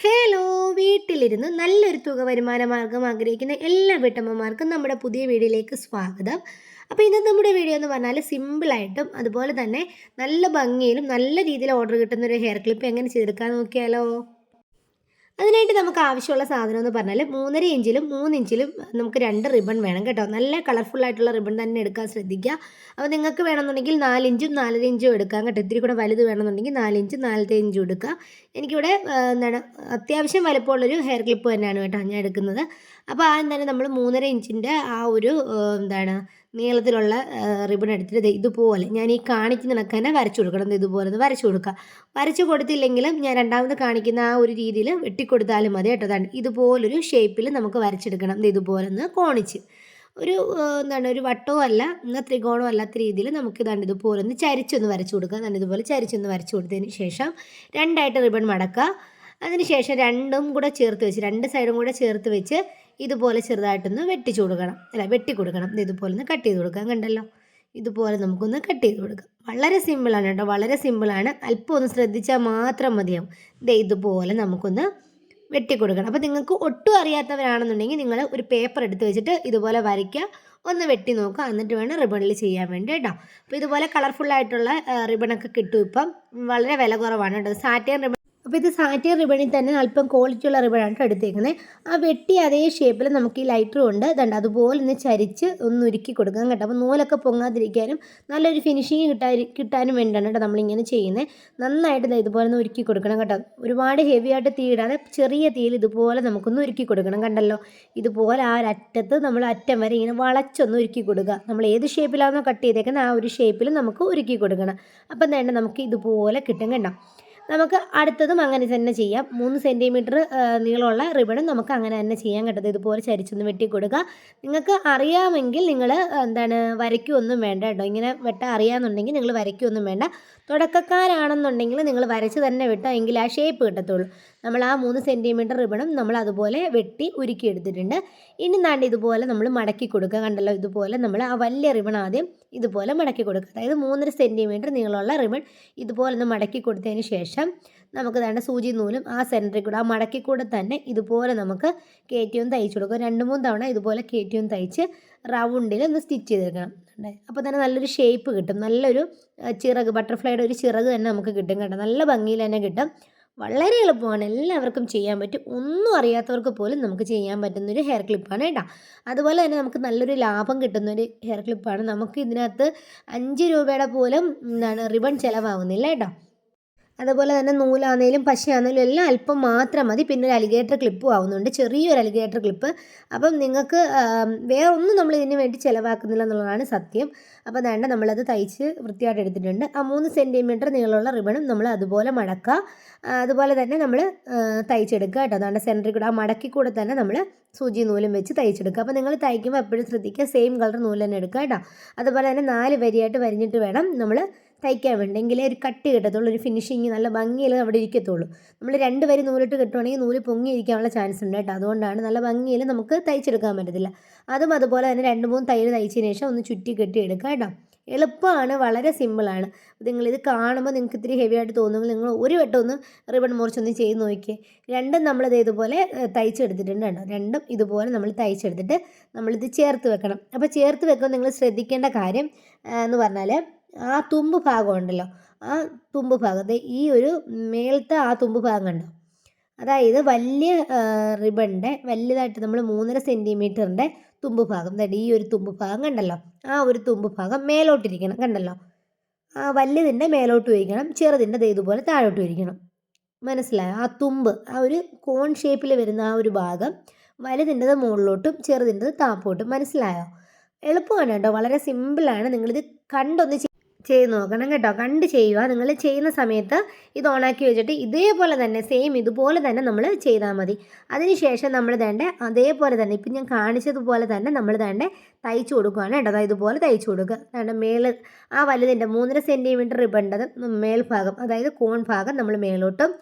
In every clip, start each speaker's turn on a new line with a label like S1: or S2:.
S1: Hello, വീട്ടിലിരുന്ന് നല്ലൊരു തുക വരുമാന മാർഗം ആഗ്രഹിക്കുന്ന എല്ലാ വീട്ടമ്മമാർക്കും നമ്മുടെ പുതിയ വീഡിയോയിലേക്ക് സ്വാഗതം. അപ്പോൾ ഇന്നത്തെ നമ്മുടെ വീഡിയോ എന്ന് പറഞ്ഞാൽ സിമ്പിളായിട്ടും അതുപോലെ തന്നെ നല്ല ഭംഗിയിലും നല്ല രീതിയിൽ ഓർഡർ കിട്ടുന്ന ഒരു ഹെയർ ക്ലിപ്പ് എങ്ങനെ ചെയ്തെടുക്കാൻ നോക്കിയാലോ. അതിനായിട്ട് നമുക്ക് ആവശ്യമുള്ള സാധനം എന്ന് പറഞ്ഞാൽ 3.5 ഇഞ്ചിലും 3 ഇഞ്ചിലും നമുക്ക് 2 റിബൺ വേണം കേട്ടോ. നല്ല കളർഫുൾ ആയിട്ടുള്ള റിബൺ തന്നെ എടുക്കാൻ ശ്രദ്ധിക്കുക. അപ്പോൾ നിങ്ങൾക്ക് വേണമെന്നുണ്ടെങ്കിൽ 4 ഇഞ്ചും 4.5 ഇഞ്ചും എടുക്കാം കേട്ടോ. ഇത്തിരി കൂടെ വലുത് വേണമെന്നുണ്ടെങ്കിൽ 4 ഇഞ്ച് 4.5 ഇഞ്ചും എടുക്കുക. എനിക്കിവിടെ അത്യാവശ്യം വലുപ്പമുള്ളൊരു ഹെയർ ക്ലിപ്പ് തന്നെയാണ് കേട്ടോ ഞാൻ എടുക്കുന്നത്. അപ്പോൾ ആദ്യം തന്നെ നമ്മൾ 3.5 ഇഞ്ചിൻ്റെ ആ ഒരു നീളത്തിലുള്ള റിബൺ എടുത്തിട്ട് ഇതുപോലെ ഞാൻ ഈ കാണിക്കുന്ന കണക്ക് തന്നെ വരച്ചു കൊടുക്കണം. ഇതുപോലെ ഒന്ന് വരച്ചു കൊടുക്കുക. വരച്ചു കൊടുത്തില്ലെങ്കിലും ഞാൻ രണ്ടാമത് കാണിക്കുന്ന ആ ഒരു രീതിയിൽ വെട്ടിക്കൊടുത്താലും മതി കേട്ടോ. ഇതുപോലൊരു ഷേപ്പിൽ നമുക്ക് വരച്ചെടുക്കണം. ഇതുപോലെ ഒന്ന് കോണിച്ച് ഒരു ഒരു വട്ടവും അല്ല എന്നാൽ ത്രികോണവും അല്ലാത്ത രീതിയിൽ നമുക്ക് ഇതുപോലെ ഒന്ന് ചരിച്ചൊന്ന് വരച്ചു കൊടുക്കുക. ഇതുപോലെ ചരിച്ചൊന്ന് വരച്ചു കൊടുത്തതിന് ശേഷം രണ്ടായിട്ട് റിബൺ മടക്കുക. അതിനുശേഷം രണ്ടും കൂടെ ചേർത്ത് വെച്ച് 2 സൈഡും കൂടെ ചേർത്ത് വെച്ച് ഇതുപോലെ ചെറുതായിട്ടൊന്ന് വെട്ടി കൊടുക്കണം. ഇതുപോലെ ഒന്ന് കട്ട് ചെയ്ത് കൊടുക്കാം. കണ്ടല്ലോ, ഇതുപോലെ നമുക്കൊന്ന് കട്ട് ചെയ്ത് കൊടുക്കാം. വളരെ സിമ്പിളാണ് കേട്ടോ, വളരെ സിമ്പിളാണ്. അല്പം ഒന്ന് ശ്രദ്ധിച്ചാൽ മാത്രം മതിയാവും. ഇതുപോലെ നമുക്കൊന്ന് വെട്ടിക്കൊടുക്കണം. അപ്പോൾ നിങ്ങൾക്ക് ഒട്ടും അറിയാത്തവരാണെന്നുണ്ടെങ്കിൽ നിങ്ങൾ ഒരു പേപ്പർ എടുത്ത് വെച്ചിട്ട് ഇതുപോലെ വരയ്ക്കുക, ഒന്ന് വെട്ടി നോക്കുക, എന്നിട്ട് വേണം റിബണിൽ ചെയ്യാൻ വേണ്ടി കേട്ടോ. അപ്പോൾ ഇതുപോലെ കളർഫുള്ളായിട്ടുള്ള റിബണൊക്കെ കിട്ടും. ഇപ്പം വളരെ വില കുറവാണ് കേട്ടോ. Satin ribbon. അപ്പോൾ ഇത് സാറ്റൻ റിബണിൽ തന്നെ അല്പം ക്വാളിറ്റിയുള്ള റിബണാണ് എടുത്തേക്കുന്നത്. ആ വെട്ടി അതേ ഷേപ്പിൽ നമുക്ക് ഈ ലൈറ്റർ കൊണ്ട് അതുപോലെ ഒന്ന് ചരിച്ച് ഒന്ന് ഉരുക്കി കൊടുക്കാം കേട്ടോ. അപ്പോൾ നൂലൊക്കെ പൊങ്ങാതിരിക്കാനും നല്ലൊരു ഫിനിഷിങ് കിട്ടാനും വേണ്ടിയാണ് കേട്ടോ നമ്മളിങ്ങനെ ചെയ്യുന്നത്. നന്നായിട്ട് ഇതുപോലെ ഒന്ന് ഉരുക്കി കൊടുക്കണം കേട്ടോ. ഒരുപാട് ഹെവി ആയിട്ട് തീയിടാതെ ചെറിയ തീയിൽ ഇതുപോലെ നമുക്കൊന്ന് ഉരുക്കി കൊടുക്കണം. കണ്ടല്ലോ, ഇതുപോലെ ആ അറ്റത്ത് നമ്മൾ അറ്റം വരെ ഇങ്ങനെ വളച്ചൊന്ന് ഉരുക്കി കൊടുക്കുക. നമ്മൾ ഏത് ഷേപ്പിലാണോ കട്ട് ചെയ്തേക്കുന്നത് ആ ഒരു ഷേപ്പിൽ നമുക്ക് ഉരുക്കി കൊടുക്കണം. അപ്പം തന്നെ നമുക്ക് ഇതുപോലെ കിട്ടും കേട്ടോ. നമുക്ക് അടുത്തതും അങ്ങനെ തന്നെ ചെയ്യാം. 3 സെൻറ്റിമീറ്റർ നീളമുള്ള റിബണും നമുക്ക് അങ്ങനെ തന്നെ ചെയ്യാൻ കേട്ടത്. ഇതുപോലെ ചരിച്ചൊന്ന് വെട്ടി കൊടുക്കുക. നിങ്ങൾക്ക് അറിയാമെങ്കിൽ നിങ്ങൾ വരയ്ക്കൊന്നും വേണ്ട കേട്ടോ. ഇങ്ങനെ വെട്ടാൻ അറിയാമെന്നുണ്ടെങ്കിൽ നിങ്ങൾ വരയ്ക്കൊന്നും വേണ്ട. തുടക്കക്കാരാണെന്നുണ്ടെങ്കിൽ നിങ്ങൾ വരച്ച് തന്നെ വിട്ടാൽ എങ്കിൽ ആ ഷേപ്പ് കിട്ടത്തുള്ളൂ. നമ്മൾ ആ 3 സെൻറ്റിമീറ്റർ റിബണും നമ്മൾ അതുപോലെ വെട്ടി ഉരുക്കി എടുത്തിട്ടുണ്ട്. ഇനി ഇതുപോലെ നമ്മൾ മടക്കി കൊടുക്കുക. കണ്ടല്ലോ, ഇതുപോലെ നമ്മൾ ആ വലിയ റിബൺ ആദ്യം ഇതുപോലെ മടക്കി കൊടുക്കുക. അതായത് 3.5 സെൻറ്റിമീറ്റർ നീളമുള്ള റിബൺ ഇതുപോലെ ഒന്ന് മടക്കി കൊടുത്തതിന് ശേഷം നമുക്ക് സൂചി നൂലും ആ സെൻറ്ററിൽ കൂടെ ആ മടക്കി കൂടെ തന്നെ ഇതുപോലെ നമുക്ക് കയറ്റിയും തയ്ച്ചു കൊടുക്കുക. 2-3 തവണ ഇതുപോലെ കയറ്റിയും തയ്ച്ച് റൗണ്ടിൽ ഒന്ന് സ്റ്റിച്ച് ചെയ്തെടുക്കണം. അപ്പോൾ തന്നെ നല്ലൊരു ഷേപ്പ് കിട്ടും. നല്ലൊരു ചിറക്, ബട്ടർഫ്ലൈയുടെ ഒരു ചിറക് തന്നെ നമുക്ക് കിട്ടും കേട്ടോ. നല്ല ഭംഗിയിൽ തന്നെ കിട്ടും. വളരെ എളുപ്പമാണ്, എല്ലാവർക്കും ചെയ്യാൻ പറ്റും. ഒന്നും അറിയാത്തവർക്ക് പോലും നമുക്ക് ചെയ്യാൻ പറ്റുന്നൊരു ഹെയർ ക്ലിപ്പാണ് കേട്ടോ. അതുപോലെ തന്നെ നമുക്ക് നല്ലൊരു ലാഭം കിട്ടുന്നൊരു ഹെയർ ക്ലിപ്പാണ്. നമുക്ക് ഇതിനകത്ത് 5 രൂപയുടെ പോലും റിബൺ ചിലവാകുന്നില്ല കേട്ടോ. അതുപോലെ തന്നെ നൂലാന്നേലും പശയാന്നേലും എല്ലാം അല്പം മാത്രം മതി. പിന്നെ ഒരു അലിഗേറ്റർ ക്ലിപ്പും ആവുന്നുണ്ട്, ചെറിയൊരു അലിഗേറ്റർ ക്ലിപ്പ്. അപ്പം നിങ്ങൾക്ക് വേറെ ഒന്നും നമ്മൾ ഇതിന് വേണ്ടി ചിലവാക്കുന്നില്ല എന്നുള്ളതാണ് സത്യം. അപ്പോൾ നമ്മളത് തയ്ച്ച് വൃത്തിയായിട്ട് എടുത്തിട്ടുണ്ട്. ആ 3 സെൻറ്റിമീറ്റർ നീളമുള്ള റിബണും നമ്മൾ അതുപോലെ മടക്കുക. അതുപോലെ തന്നെ നമ്മൾ തയ്ച്ചെടുക്കുക കേട്ടോ. സെൻറ്ററിൽ കൂടെ ആ മടക്കി കൂടെ തന്നെ നമ്മൾ സൂചി നൂലും വെച്ച് തയ്ച്ചെടുക്കുക. അപ്പോൾ നിങ്ങൾ തയ്ക്കുമ്പോൾ എപ്പോഴും ശ്രദ്ധിക്കുക സെയിം കളർ നൂല് തന്നെ എടുക്കുക കേട്ടോ. അതുപോലെ തന്നെ 4 വരിയായിട്ട് വരിഞ്ഞിട്ട് വേണം നമ്മൾ തയ്ക്കാൻ വേണ്ടി. എങ്കിലേ ഒരു കട്ടി കിട്ടത്തുള്ളൂ, ഒരു ഫിനിഷിങ് നല്ല ഭംഗിയിൽ അവിടെ ഇരിക്കത്തുള്ളൂ. നമ്മൾ 2 വരി നൂലിട്ട് കിട്ടുവാണെങ്കിൽ നൂല് പൊങ്ങിയിരിക്കാനുള്ള ചാൻസ് ഉണ്ട് കേട്ടോ. അതുകൊണ്ടാണ് നല്ല ഭംഗിയിൽ നമുക്ക് തയ്ച്ചെടുക്കാൻ പറ്റത്തില്ല. അതുപോലെ തന്നെ 2-3 തയ്യൽ തയ്ച്ചതിന് ശേഷം ഒന്ന് ചുറ്റി കെട്ടി എടുക്കുക കേട്ടോ. എളുപ്പമാണ്, വളരെ സിമ്പിളാണ്. നിങ്ങളിത് കാണുമ്പോൾ നിങ്ങൾക്ക് ഇത്തിരി ഹെവി ആയിട്ട് തോന്നുമെങ്കിൽ നിങ്ങൾ ഒരു വട്ടം ഒന്ന് റിബൺ മുറിച്ചൊന്ന് ചെയ്ത് നോക്കിയേ. രണ്ടും നമ്മളിത് ഇതുപോലെ തയ്ച്ചെടുത്തിട്ടുണ്ട് കേട്ടോ. രണ്ടും ഇതുപോലെ നമ്മൾ തയ്ച്ചെടുത്തിട്ട് നമ്മളിത് ചേർത്ത് വെക്കണം. അപ്പോൾ ചേർത്ത് വെക്കുമ്പോൾ നിങ്ങൾ ശ്രദ്ധിക്കേണ്ട കാര്യം എന്ന് പറഞ്ഞാൽ ആ തുമ്പ് ഭാഗം ഉണ്ടല്ലോ, ആ തുമ്പ് ഭാഗത്ത് ഈ ഒരു മേലത്തെ ആ തുമ്പ് ഭാഗം കണ്ടോ, അതായത് വലിയ റിബണിൻ്റെ വലുതായിട്ട് നമ്മൾ 3.5 സെൻറ്റിമീറ്ററിൻ്റെ തുമ്പ് ഭാഗം, ഈ ഒരു തുമ്പ് ഭാഗം കണ്ടല്ലോ, ആ ഒരു തുമ്പ് ഭാഗം മേലോട്ടിരിക്കണം. കണ്ടല്ലോ, ആ വലുതിൻ്റെ മേലോട്ട് ഇരിക്കണം, ചെറുതിൻ്റെ ഇതുപോലെ താഴോട്ട് ഇരിക്കണം. മനസ്സിലായോ? ആ തുമ്പ് ആ ഒരു കോൺ ഷേപ്പിൽ വരുന്ന ആ ഒരു ഭാഗം വലുതിൻ്റെത് മുകളിലോട്ടും ചെറുതിൻ്റെത് താപ്പോട്ടും. മനസ്സിലായോ? എളുപ്പമാണ് കേട്ടോ, വളരെ സിമ്പിളാണ്. നിങ്ങളിത് കണ്ടൊന്ന് ചെയ്ത് നോക്കണം കേട്ടോ. കണ്ട് ചെയ്യുക. നിങ്ങൾ ചെയ്യുന്ന സമയത്ത് ഇത് ഓണാക്കി വെച്ചിട്ട് ഇതേപോലെ തന്നെ സെയിം ഇതുപോലെ തന്നെ നമ്മൾ ചെയ്താൽ മതി. അതിനുശേഷം നമ്മൾ അതേപോലെ തന്നെ ഇപ്പം ഞാൻ കാണിച്ചതുപോലെ തന്നെ നമ്മൾ തയ്ച്ചു കൊടുക്കുകയാണ് കേട്ടോ. ഇതുപോലെ തയ്ച്ചു കൊടുക്കുക. മേൽ ആ വലുതിൻ്റെ 3.5 സെൻറ്റിമീറ്റർ റിബണിൻ്റെ മേൽഭാഗം, അതായത് കോൺ ഭാഗം നമ്മൾ മേലോട്ടും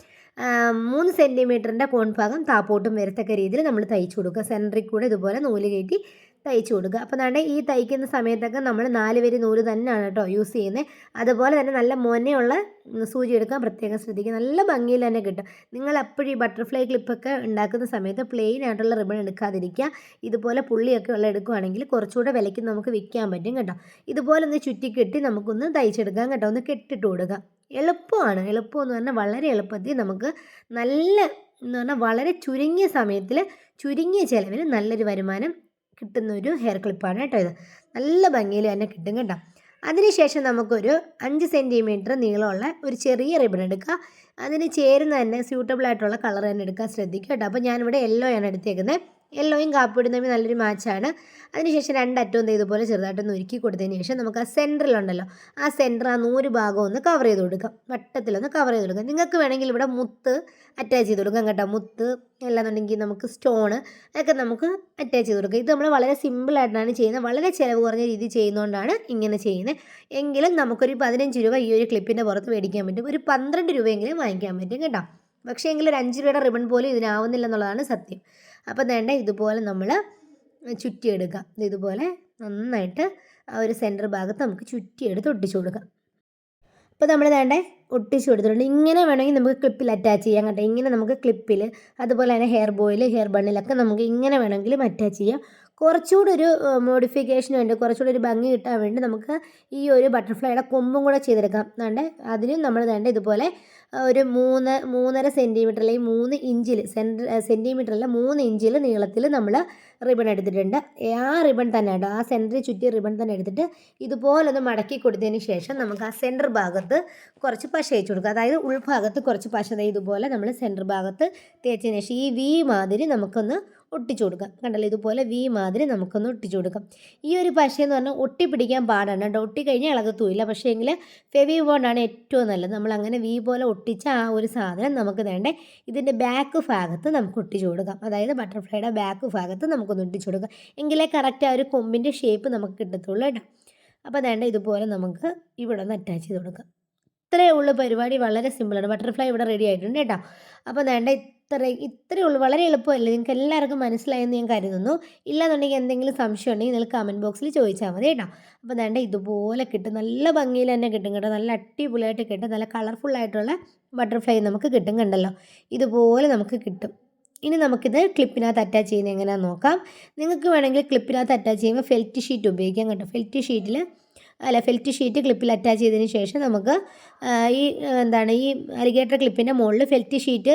S1: 3 സെൻറ്റിമീറ്ററിൻ്റെ കോൺ ഭാഗം താപ്പോട്ടും വരത്തക്ക രീതിയിൽ നമ്മൾ തയ്ച്ചു കൊടുക്കുക. സെൻറ്ററിൽ കൂടെ ഇതുപോലെ നൂല് കയറ്റി തയ്ച്ച് കൊടുക്കുക. അപ്പോൾ ദാണ്ടെ ഈ തയ്ക്കുന്ന സമയത്തൊക്കെ നമ്മൾ 4 വരി നൂല് തന്നെയാണ് കേട്ടോ യൂസ് ചെയ്യുന്നത്. അതുപോലെ തന്നെ നല്ല മൊനയുള്ള സൂചി എടുക്കാൻ പ്രത്യേകം ശ്രദ്ധിക്കുക. നല്ല ഭംഗിയിൽ തന്നെ കിട്ടും. നിങ്ങൾ എപ്പോഴും ഈ ബട്ടർഫ്ലൈ ക്ലിപ്പൊക്കെ ഉണ്ടാക്കുന്ന സമയത്ത് പ്ലെയിൻ ആയിട്ടുള്ള റിബൺ എടുക്കാതിരിക്കുക. ഇതുപോലെ പുള്ളിയൊക്കെ ഉള്ള എടുക്കുകയാണെങ്കിൽ കുറച്ചുകൂടെ വിലയ്ക്ക് നമുക്ക് വിൽക്കാൻ പറ്റും കേട്ടോ. ഇതുപോലെ ഒന്ന് ചുറ്റിക്കെട്ടി നമുക്കൊന്ന് തയ്ച്ചെടുക്കാം കേട്ടോ. ഒന്ന് കെട്ടിട്ട് കൊടുക്കുക. എളുപ്പമാണ്. എളുപ്പമെന്ന് പറഞ്ഞാൽ വളരെ എളുപ്പത്തിൽ നമുക്ക് നല്ല എന്ന് പറഞ്ഞാൽ വളരെ ചുരുങ്ങിയ സമയത്തിൽ ചുരുങ്ങിയ ചിലവിൽ നല്ലൊരു വരുമാനം കിട്ടുന്ന ഒരു ഹെയർ ക്ലിപ്പാണ് കേട്ടോ ഇത്. നല്ല ഭംഗിയിൽ തന്നെ കിട്ടും കേട്ടോ. അതിനുശേഷം നമുക്കൊരു 5 സെൻറ്റിമീറ്റർ നീളമുള്ള ഒരു ചെറിയ റിബൺ എടുക്കുക. അതിന് ചേരുന്ന തന്നെ സ്യൂട്ടബിൾ ആയിട്ടുള്ള കളർ തന്നെ എടുക്കാൻ ശ്രദ്ധിക്കുക കേട്ടോ. അപ്പോൾ ഞാനിവിടെ യെല്ലോ ആണ് എടുത്തേക്കുന്നത്. യെല്ലോയും കാപ്പിയും തമ്മിൽ നല്ലൊരു മാച്ചാണ്. അതിനുശേഷം 2 അറ്റവും ഇതുപോലെ ചെറുതായിട്ടൊന്ന് ഒരുക്കി കൊടുത്തതിന് ശേഷം നമുക്ക് ആ സെൻറ്ററിലുണ്ടല്ലോ ആ സെൻറ്റർ ആ 100 ഭാഗം ഒന്ന് കവർ ചെയ്ത് കൊടുക്കാം. വട്ടത്തിലൊന്ന് കവർ ചെയ്ത് കൊടുക്കാം. നിങ്ങൾക്ക് വേണമെങ്കിൽ ഇവിടെ മുത്ത് അറ്റാച്ച് ചെയ്ത് കൊടുക്കാം കേട്ടോ. മുത്ത് അല്ലാന്നുണ്ടെങ്കിൽ നമുക്ക് സ്റ്റോണ് ഒക്കെ നമുക്ക് അറ്റാച്ച് ചെയ്ത് കൊടുക്കാം. ഇത് നമ്മൾ വളരെ സിമ്പിളായിട്ടാണ് ചെയ്യുന്നത്. വളരെ ചിലവ് കുറഞ്ഞ രീതിയിൽ ചെയ്യുന്നതുകൊണ്ടാണ് ഇങ്ങനെ ചെയ്യുന്നത്. എങ്കിലും നമുക്കൊരു 15 രൂപ ഈ ഒരു ക്ലിപ്പിൻ്റെ പുറത്ത് മേടിക്കാൻ പറ്റും. ഒരു 12 രൂപയെങ്കിലും വാങ്ങിക്കാൻ പറ്റും കേട്ടോ. പക്ഷേ എങ്കിലും ഒരു 5 രൂപയുടെ റിബൺ പോലും ഇതിനാവുന്നില്ല എന്നുള്ളതാണ് സത്യം. അപ്പോൾ വേണ്ട ഇതുപോലെ നമ്മൾ ചുറ്റിയെടുക്കുക. ഇതുപോലെ നന്നായിട്ട് ആ ഒരു സെൻറ്റർ ഭാഗത്ത് നമുക്ക് ചുറ്റിയെടുത്ത് ഒട്ടിച്ചു കൊടുക്കാം. അപ്പോൾ നമ്മൾ വേണ്ട ഒട്ടിച്ചു കൊടുത്തിട്ടുണ്ട്. ഇങ്ങനെ വേണമെങ്കിൽ നമുക്ക് ക്ലിപ്പിൽ അറ്റാച്ച് ചെയ്യാം കേട്ടോ. ഇങ്ങനെ നമുക്ക് ക്ലിപ്പിൽ അതുപോലെ തന്നെ ഹെയർ ബോയിൽ ഹെയർ ബണ്ണിലൊക്കെ നമുക്ക് ഇങ്ങനെ വേണമെങ്കിലും അറ്റാച്ച് ചെയ്യാം. കുറച്ചുകൂടി ഒരു മോഡിഫിക്കേഷന് വേണ്ടി കുറച്ചുകൂടി ഒരു ഭംഗി കിട്ടാൻ വേണ്ടി നമുക്ക് ഈ ഒരു ബട്ടർഫ്ലൈയുടെ കൊമ്പും കൂടെ ചെയ്തെടുക്കാം. വേണ്ട അതിനും നമ്മൾ വേണ്ട ഇതുപോലെ ഒരു 3.5 സെൻറ്റിമീറ്റർ അല്ലെങ്കിൽ 3 ഇഞ്ചിൽ സെൻറ്റിമീറ്ററല്ല 3 ഇഞ്ചിൽ നീളത്തിൽ നമ്മൾ റിബൺ എടുത്തിട്ടുണ്ട്. ആ റിബൺ തന്നെ കേട്ടോ, ആ സെൻറ്ററിൽ ചുറ്റിയ റിബൺ തന്നെ എടുത്തിട്ട് ഇതുപോലൊന്ന് മടക്കി കൊടുത്തതിന് ശേഷം നമുക്ക് ആ സെൻറ്റർ ഭാഗത്ത് കുറച്ച് പശ തേച്ച് കൊടുക്കുക. അതായത് ഉൾഭാഗത്ത് കുറച്ച് പശ ഇതുപോലെ നമ്മൾ സെൻറ്റർ ഭാഗത്ത് തേച്ചതിന് ശേഷം ഈ വി മാതിരി നമുക്കൊന്ന് ഒട്ടിച്ചു കൊടുക്കാം. കണ്ടല്ലോ, ഇതുപോലെ വി മാതിരി നമുക്കൊന്ന് ഒട്ടിച്ചു കൊടുക്കാം. ഈ ഒരു പശയെന്ന് പറഞ്ഞാൽ ഒട്ടിപ്പിടിക്കാൻ പാടാണ് കേട്ടോ. ഒട്ടിക്കഴിഞ്ഞാൽ ഇളകത്തുമില്ല. പക്ഷേ എങ്കിൽ ഫെവി ബോണ്ടാണ് ഏറ്റവും നല്ലത്. നമ്മൾ അങ്ങനെ വി പോലെ ഒട്ടിച്ച ആ ഒരു സാധനം നമുക്ക് വേണ്ട ഇതിൻ്റെ ബാക്ക് ഭാഗത്ത് നമുക്ക് ഒട്ടിച്ചു കൊടുക്കാം. അതായത് ബട്ടർഫ്ലൈയുടെ ബാക്ക് ഭാഗത്ത് നമുക്കൊന്ന് ഒട്ടിച്ചു കൊടുക്കാം. എങ്കിലേ കറക്റ്റ് ആ ഒരു കൊമ്പിൻ്റെ ഷേപ്പ് നമുക്ക് കിട്ടത്തുള്ളൂ കേട്ടോ. അപ്പോൾ വേണ്ട ഇതുപോലെ നമുക്ക് ഇവിടെ ഒന്ന് അറ്റാച്ച് ചെയ്ത് കൊടുക്കാം. ഇത്രയേ ഉള്ളൂ പരിപാടി. വളരെ സിമ്പിളാണ്. ബട്ടർഫ്ലൈ ഇവിടെ റെഡി ആയിട്ടുണ്ട് കേട്ടോ. അപ്പോൾ വേണ്ട ഇത്രയേ ഉള്ളൂ. വളരെ എളുപ്പമല്ലേ? നിങ്ങൾക്ക് എല്ലാവർക്കും മനസ്സിലായെന്ന് ഞാൻ കരുതുന്നു. ഇല്ലാന്നുണ്ടെങ്കിൽ എന്തെങ്കിലും സംശയം ഉണ്ടെങ്കിൽ നിങ്ങൾ കമൻറ്റ് ബോക്സിൽ ചോദിച്ചാൽ മതി കേട്ടോ. അപ്പോൾ വേണ്ട ഇതുപോലെ കിട്ടും. നല്ല ഭംഗിയിൽ തന്നെ കിട്ടും കേട്ടോ. നല്ല അടിപൊളിയായിട്ട് കിട്ടും. നല്ല കളർഫുള്ളായിട്ടുള്ള ബട്ടർഫ്ലൈ നമുക്ക് കിട്ടും. കണ്ടല്ലോ, ഇതുപോലെ നമുക്ക് കിട്ടും. ഇനി നമുക്കിത് ക്ലിപ്പിനകത്ത് അറ്റാച്ച് ചെയ്യുന്നത് എങ്ങനെയാണെന്ന് നോക്കാം. നിങ്ങൾക്ക് വേണമെങ്കിൽ ക്ലിപ്പിനകത്ത് അറ്റാച്ച് ചെയ്യുമ്പോൾ ഫെൽറ്റ് ഷീറ്റ് ഉപയോഗിക്കാം കേട്ടോ. ഫെൽറ്റ് ഷീറ്റ് ക്ലിപ്പിൽ അറ്റാച്ച് ചെയ്തതിന് ശേഷം നമുക്ക് ഈ ഈ അലിഗേറ്റർ ക്ലിപ്പിൻ്റെ മുകളിൽ ഫെൽറ്റ് ഷീറ്റ്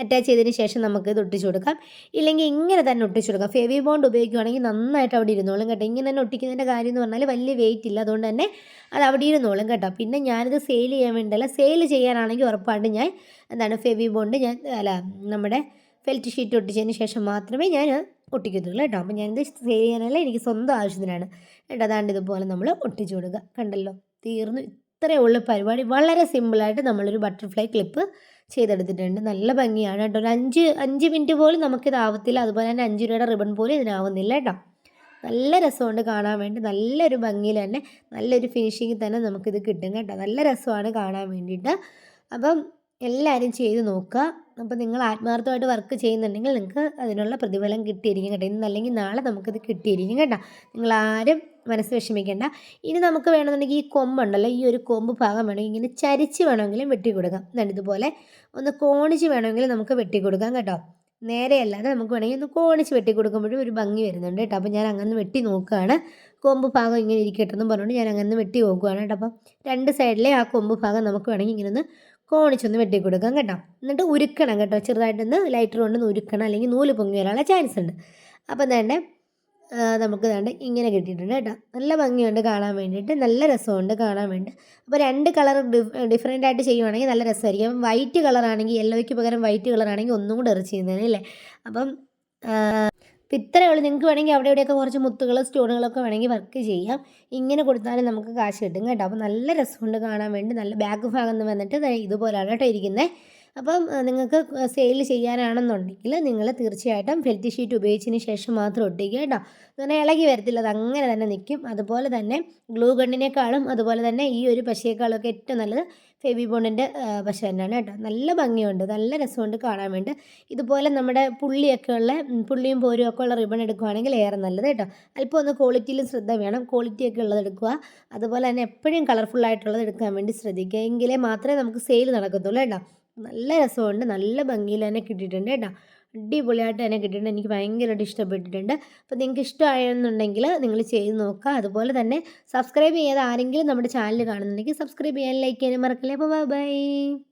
S1: അറ്റാച്ച് ചെയ്തതിന് ശേഷം നമുക്ക് ഇത് ഒട്ടിച്ചു കൊടുക്കാം. ഇല്ലെങ്കിൽ ഇങ്ങനെ തന്നെ ഒട്ടിച്ചു കൊടുക്കാം. ഫെവി ബോണ്ട് ഉപയോഗിക്കുകയാണെങ്കിൽ നന്നായിട്ട് അവിടെ ഇരുന്നോളും കേട്ടോ. ഇങ്ങനെ തന്നെ ഒട്ടിക്കുന്നതിൻ്റെ കാര്യം എന്ന് പറഞ്ഞാൽ വലിയ വെയിറ്റ് ഇല്ല. അതുകൊണ്ട് തന്നെ അത് അവിടെ ഇരുന്നോളും കേട്ടോ. പിന്നെ ഞാനിത് സെയിൽ ചെയ്യാൻ വേണ്ടിയല്ല, സെയിൽ ചെയ്യാനാണെങ്കിൽ ഉറപ്പായിട്ട് ഞാൻ ഫെവി ബോണ്ട് നമ്മുടെ ഫെൽറ്റ് ഷീറ്റ് ഒട്ടിച്ചതിന് ശേഷം മാത്രമേ ഞാൻ ഒട്ടിക്കത്തുള്ളൂ കേട്ടോ. അപ്പോൾ ഞാനിത് സെയിൽ ചെയ്യാനല്ല, എനിക്ക് സ്വന്തം ആവശ്യത്തിനാണ് കേട്ടോ. അതാണ്ട് ഇതുപോലെ നമ്മൾ ഒട്ടിച്ചു കൊടുക്കുക. കണ്ടല്ലോ, തീർന്നു. ഇത്രയേ ഉള്ളൂ പരിപാടി. വളരെ സിമ്പിളായിട്ട് നമ്മളൊരു ബട്ടർഫ്ലൈ ക്ലിപ്പ് ചെയ്തെടുത്തിട്ടുണ്ട്. നല്ല ഭംഗിയാണ് കേട്ടോ. ഒരു 5 മിനിറ്റ് പോലും നമുക്കിതാവത്തില്ല. അതുപോലെ തന്നെ 5 രൂപയുടെ റിബൺ പോലും ഇതിനാവുന്നില്ല കേട്ടോ. നല്ല രസമുണ്ട് കാണാൻ വേണ്ടി. നല്ലൊരു ഭംഗിയിൽ തന്നെ നല്ലൊരു ഫിനിഷിങ്ങിൽ തന്നെ നമുക്കിത് കിട്ടും കേട്ടോ. നല്ല രസമാണ് കാണാൻ വേണ്ടിയിട്ട്. അപ്പം എല്ലാവരും ചെയ്ത് നോക്കുക. അപ്പോൾ നിങ്ങൾ ആത്മാർത്ഥമായിട്ട് വർക്ക് ചെയ്യുന്നുണ്ടെങ്കിൽ നിങ്ങൾക്ക് അതിനുള്ള പ്രതിഫലം കിട്ടിയിരിക്കും കേട്ടോ. ഇന്നല്ലെങ്കിൽ നാളെ നമുക്കിത് കിട്ടിയിരിക്കും കേട്ടോ. നിങ്ങളാരും മനസ്സ് വിഷമിക്കേണ്ട. ഇനി നമുക്ക് വേണമെന്നുണ്ടെങ്കിൽ ഈ കൊമ്പുണ്ടല്ലോ, ഈ ഒരു കൊമ്പ് ഭാഗം വേണമെങ്കിൽ ഇങ്ങനെ ചരിച്ച് വേണമെങ്കിലും വെട്ടി കൊടുക്കാം. എന്നിട്ട് ഇതുപോലെ ഒന്ന് കോണിച്ച് വേണമെങ്കിൽ നമുക്ക് വെട്ടി കൊടുക്കാം കേട്ടോ. നേരെ അല്ലാതെ നമുക്ക് വേണമെങ്കിൽ ഒന്ന് കോണിച്ച് വെട്ടി കൊടുക്കുമ്പോഴും ഒരു ഭംഗി വരുന്നുണ്ട് കേട്ടോ. അപ്പോൾ ഞാൻ അങ്ങനെ വെട്ടി നോക്കുകയാണ്. കൊമ്പ് ഭാഗം ഇങ്ങനെ ഇരിക്കട്ടെന്ന് പറഞ്ഞുകൊണ്ട് ഞാൻ അങ്ങനെ വെട്ടി നോക്കുകയാണ് കേട്ടോ. അപ്പം 2 സൈഡിലെ ആ കൊമ്പ് ഭാഗം നമുക്ക് വേണമെങ്കിൽ ഇങ്ങനെ ഒന്ന് കോണിച്ചൊന്ന് വെട്ടി കൊടുക്കാം കേട്ടോ. എന്നിട്ട് ഉരുക്കണം കേട്ടോ. ചെറുതായിട്ടൊന്ന് ലൈറ്റർ കൊണ്ടൊന്ന് ഉരുക്കണം, അല്ലെങ്കിൽ നൂല് പൊങ്ങി വരാനുള്ള ചാൻസ് ഉണ്ട്. അപ്പം തന്നെ നമുക്ക് ഇങ്ങനെ കിട്ടിയിട്ടുണ്ട് കേട്ടോ. നല്ല ഭംഗിയുണ്ട് കാണാൻ വേണ്ടിയിട്ട്. നല്ല രസമുണ്ട് കാണാൻ വേണ്ടി. അപ്പോൾ 2 കളർ ഡിഫറെൻ്റ് ആയിട്ട് ചെയ്യുവാണെങ്കിൽ നല്ല രസമായിരിക്കും. അപ്പം വൈറ്റ് കളറാണെങ്കിൽ, യെല്ലോയ്ക്ക് പകരം വൈറ്റ് കളറാണെങ്കിൽ ഒന്നും കൂടെ ഇറച്ചി ചെയ്യുന്നതിന് അല്ലേ. അപ്പം ഇത്രയേ ഉള്ളൂ. നിങ്ങൾക്ക് വേണമെങ്കിൽ അവിടെ ഇവിടെയൊക്കെ കുറച്ച് മുത്തുകൾ സ്റ്റോണുകളൊക്കെ വേണമെങ്കിൽ വർക്ക് ചെയ്യാം. ഇങ്ങനെ കൊടുത്താലും നമുക്ക് കാശ് കിട്ടും കേട്ടോ. അപ്പോൾ നല്ല രസമുണ്ട് കാണാൻ വേണ്ടി. നല്ല ബാക്ക് ഭാഗം എന്ന് വന്നിട്ട് ഇതുപോലെയാണ് കേട്ടോ ഇരിക്കുന്നത്. അപ്പം നിങ്ങൾക്ക് സെയിൽ ചെയ്യാനാണെന്നുണ്ടെങ്കിൽ നിങ്ങൾ തീർച്ചയായിട്ടും ഫെൽറ്റ് ഷീറ്റ് ഉപയോഗിച്ചതിന് ശേഷം മാത്രം ഒട്ടിക്കുക കേട്ടോ. അങ്ങനെ ഇളകി വരത്തില്ല, അത് അങ്ങനെ തന്നെ നിൽക്കും. അതുപോലെ തന്നെ ഗ്ലൂ ഗണ്ണിനേക്കാളും അതുപോലെ തന്നെ ഈ ഒരു പശയേക്കാളൊക്കെ ഏറ്റവും നല്ലത് ഫെവിബോണ്ടിൻ്റെ പശ തന്നെയാണ് കേട്ടോ. നല്ല ഭംഗിയുണ്ട്, നല്ല രസമുണ്ട് കാണാൻ വേണ്ടി. ഇതുപോലെ നമ്മുടെ പുള്ളിയൊക്കെ ഉള്ള പുള്ളിയും പോരും ഒക്കെ ഉള്ള റിബൺ എടുക്കുകയാണെങ്കിൽ ഏറെ നല്ലത് കേട്ടോ. അല്പം ഒന്ന് ക്വാളിറ്റിയിലും ശ്രദ്ധ വേണം, ക്വാളിറ്റിയൊക്കെ ഉള്ളത് എടുക്കുക. അതുപോലെ തന്നെ എപ്പോഴും കളർഫുള്ളായിട്ടുള്ളത് എടുക്കാൻ വേണ്ടി ശ്രദ്ധിക്കുക, എങ്കിലേ മാത്രമേ നമുക്ക് സെയിൽ നടക്കത്തുള്ളൂ കേട്ടോ. നല്ല രസമുണ്ട്, നല്ല ഭംഗിയിൽ തന്നെ കിട്ടിയിട്ടുണ്ട് കേട്ടോ. അടിപൊളിയായിട്ട് തന്നെ കിട്ടിയിട്ടുണ്ട്, എനിക്ക് ഭയങ്കരമായിട്ട് ഇഷ്ടപ്പെട്ടിട്ടുണ്ട്. അപ്പോൾ നിങ്ങൾക്ക് ഇഷ്ടമായെന്നുണ്ടെങ്കിൽ നിങ്ങൾ ചെയ്ത് നോക്കുക. അതുപോലെ തന്നെ സബ്സ്ക്രൈബ് ചെയ്യാതെ ആരെങ്കിലും നമ്മുടെ ചാനൽ കാണുന്നുണ്ടെങ്കിൽ സബ്സ്ക്രൈബ് ചെയ്യാൻ, ലൈക്ക് ചെയ്യാനും മറക്കില്ല. അപ്പോൾ ബൈ ബൈ.